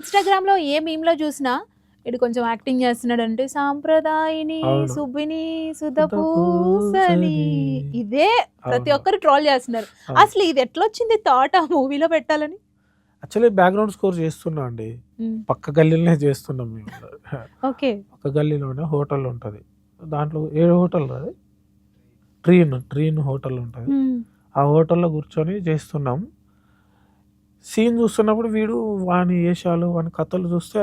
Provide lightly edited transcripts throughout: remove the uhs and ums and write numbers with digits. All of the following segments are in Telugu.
ఇన్‌స్టాగ్రామ్‌లో ఏ మీమ్‌లో చూసినా ఈడు కొంచెం యాక్టింగ్ చేస్తున్నాడంటే సాంప్రదాయిని, అవును. సుబ్బిని, సుధ సుధపూసని పూసని. ఇదే ప్రతి అవును. ఒక్కరు ట్రోల్ చేస్తున్నారు. అవును. అసలు ఇది ఎట్లొచ్చింది థాట్ ఆ మూవీలో పెట్టాలని? యాక్చువల్లీ బ్యాక్‌గ్రౌండ్ స్కోర్ చేస్తున్నా అండి. హ్మ్. పక్క గల్లీలోనే చేస్తున్నాం మేము. ఓకే. పక్క గల్లీలోనే హోటల్ ఉంటది. దాంట్లో ఏ హోటల్ అది? ట్రీన్ హోటల్ ఉంటది. హ్మ్. ఆ హోటల్‌లో కూర్చొని చేస్తున్నాం. సీన్ చూస్తున్నప్పుడు వీడు వాని ఏషాలు, వాని కథలు చూస్తే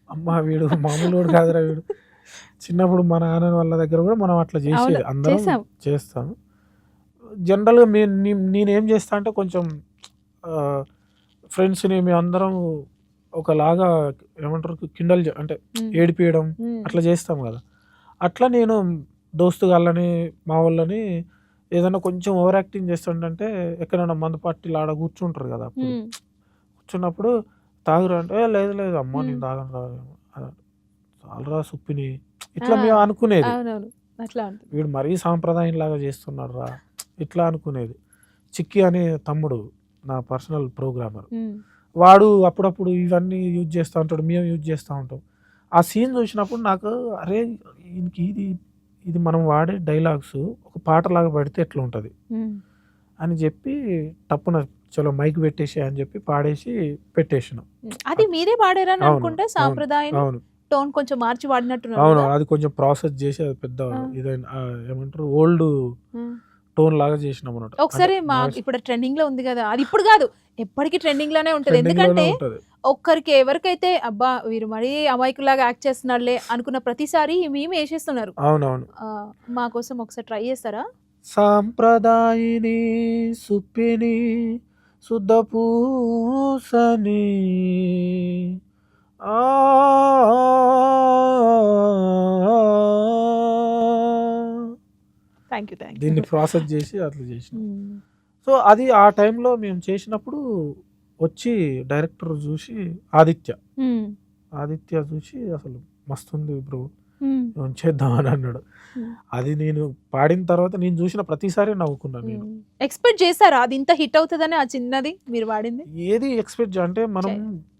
అమ్మా! వీడు మామూలోడు కాదురా వీడు. చిన్నప్పుడు మా నాన్న వాళ్ళ దగ్గర కూడా మనం అట్లా అవును. చేసేది. అందరం చేసాం. చేస్తాం. జనరల్‌గా నేనేం చేస్తా అంటే కొంచెం ఆహ్, ఫ్రెండ్స్‌ని మేమందరం ఒకలాగా ఏమంటారు అంటే హ్మ్. ఏడిపియడం హ్మ్. అట్లా చేస్తాం కదా! అట్లా నేను దోస్తుగాళ్ళని, మా వోళ్ళని ఏదైనా కొంచెం ఓవర్ యాక్టింగ్ చేస్తుండంటే ఎక్కడైనా మందు పార్టీలు ఆడ కూర్చుంటారు కదా! అప్పుడు. హ్మ్. కూర్చున్నప్పుడు తాగురా అంటే, "ఏ లేదు లేదు అమ్మో! హ్మ్. నేను తాగనురా" చాలురా సుప్పిని ఆ! ఇట్లా మేము అనుకునేది. అవునవును. అట్లా ఉంటుంది. వీడు మరీ సాంప్రదాయంలాగా చేస్తున్నాడురా ఇట్లా అనుకునేది. చిక్కీ అనే తమ్ముడు నా పర్సనల్ ప్రోగ్రామర్. హ్మ్. వాడు అప్పుడప్పుడు ఇవన్నీ యూజ్ చేస్తా ఉంటాడు. మేము యూజ్ చేస్తా ఉంటాం. ఆ సీన్ చూసినప్పుడు నాకు అరే! ఈనికి ఇది మనం వాడే డైలాగ్స్ ఒక పాటలాగా పడితే ఎట్లుంటది హ్మ్. అని చెప్పి టప్పున చలో మైక్ పెట్టేసేయ్ అని చెప్పి పాడేసి పెట్టేసినాం. హ్మ్. అది మీరే పాడారని అవును. అనుకుంటా అవును. సాంప్రదాయని అవును. టోన్ కొంచెం మార్చి పాడినట్టున్నారు అవును. గదా! అది కొంచెం ప్రాసెస్ జేసి అది పెద్ద ఆ! ఇదైన ఏమంటారు ఓల్డ్ హ్మ్. టోన్ లాగా జేసినామన్నమాట. అంటే ఒకసారి వాయిస్ ఇప్పుడు ట్రెండింగ్‌లో ఉంది గదా! అది ఇప్పుడు గాదు. ఎప్పటికి ట్రెండింగ్‌లోనే ఉంటది. ట్రెండింగ్‌లోనే ఎందుకంటే ఉంటది. ఎవరికైతే అబ్బా! వీరు మరీ అమాయకుల్లాగా యాక్ట్ చేస్తున్నాడులే అనుకున్న ప్రతిసారి ఈ మీమ్ ఎసేస్తున్నారు. అవునవును. మా కోసం ఒకసారి ట్రై చేస్తారా? సాంప్రదాయిని సుప్పిని శుద్ధ పూసని ఆ థాంక్ యూ. Thank you. దీన్ని ప్రాసెస్ జేసి అట్లా జేసినాం. హ్మ్. సో, అది ఆ టైంలో మేము చేసినప్పుడు వచ్చి డైరెక్టర్ జూసి ఆదిత్య. హ్మ్. ఆదిత్య జూసి అసలు మస్తుంది బ్రో! హ్మ్. చేద్దాం అని అన్నాడు. హ్మ్. అది నేను పాడిన తర్వాత నేను జూసిన ప్రతిసారి నవ్వుకున్నా నేను. హ్మ్. ఎక్స్‌పెక్ట్ చేసారా? అది ఇంత హిట్ అవుతదని ఆ చిన్నది మీరు వాడింది? ఏది ఎక్స్‌పెక్ట్ అంటే మనం చే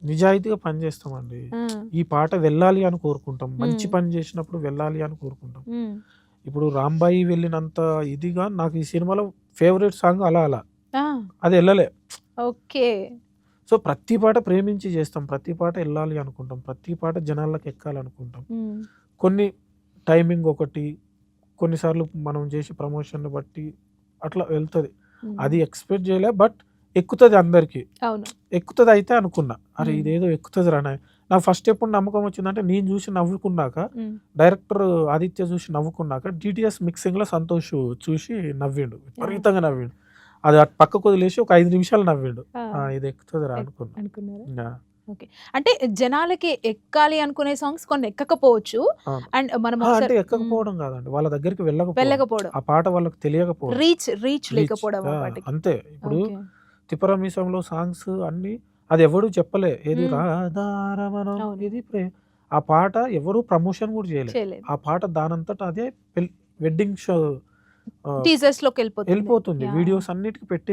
నిజాయితీగా పని జేస్తామండి. ఆ! ఈ పాట వెళ్ళాలి అని కోరుకుంటాం. మంచి హ్మ్. పని జేసినప్పుడు వెళ్ళాలి అని కోరుకుంటాం. హ్మ్. ఇప్పుడు 'రాంబాయి' వెళ్ళినంత ఇదిగా నాకు ఈ సినిమాలో ఫేవరెట్ సాంగ్ 'అలా అలా' ఆ! అది ఎళ్ళలే. ఓకే. సో, ప్రతి పాట ప్రేమించి జేస్తాం. ప్రతి పాట ఎళ్ళాలి అనుకుంటాం. ప్రతి పాట జనాల్లోకి ఎక్కాలనుకుంటాం. హ్మ్. కొన్ని టైమింగ్ ఒకటి, కొన్నిసార్లు మనం జేసే ప్రమోషన్‌ని బట్టి అట్లా వెళ్తది. హ్మ్. అది ఎక్స్‌పెక్ట్ జేయలే. బట్ ఎక్కుతది అందరికి. అవును. ఎక్కుతదయితే అనుకున్నా. అరే! హ్మ్. ఇదేదో ఎక్కుతదిరా నాకు ఫస్ట్ ఎప్పుడు నమ్మకం వచ్చిందంటే నేను జూసి నవ్వుకున్నాక, హ్మ్. డైరెక్టర్ ఆదిత్య జూసి నవ్వుకున్నాక, డీటీఎస్ మిక్సింగ్‌లో సంతోష్ చూసి నవ్విండు. ఆ! విపరీతంగా నవ్విండు. అది అటు పక్కకు వదిలేసి ఒక 5 నిమిషాలు నవ్విండు. ఆ! ఆ! ఇది ఎక్కుతదిరా ఎక్ అనుకున్నా. అనుకున్నారా? యాహ్! ఓకే. అంటే జనాలకి ఎక్కాలి అనుకునే సాంగ్స్ కొన్ని ఎక్కకపోవచ్చు. అవును. అండ్ మనం అంటే ఒకసారి ఎక్కకపోవడం గాదండి. వాళ్ళ దగ్గరికి వెళ్ళకపోవడం. వెళ్ళకపోవడం. ఆ పాట వాళ్ళకి తెలియకపోవడం. Reach reach. లేకపోవడం ఆ ఆ! పాటకి. అంతే. ఇప్పుడు ఓకే. 'తిప్పర మీసంలో' సాంగ్స్ అన్నీ అదెవడు చెప్పలే. ఏది హ్మ్. 'రాధా రమణం అవును. ఇది ఆ పాట ఎవరు ప్రమోషన్ గూడా జేయలే. చేయలేదు. ఆ పాట దానంతట అదే వెడ్డింగ్ షో ఆహ్, టీజర్స్‌లోకెళ్ళిపోతుంది. ఎళ్ళిపోతుంది. యాహ్! వీడియోస్ అన్నిటికి పెట్టి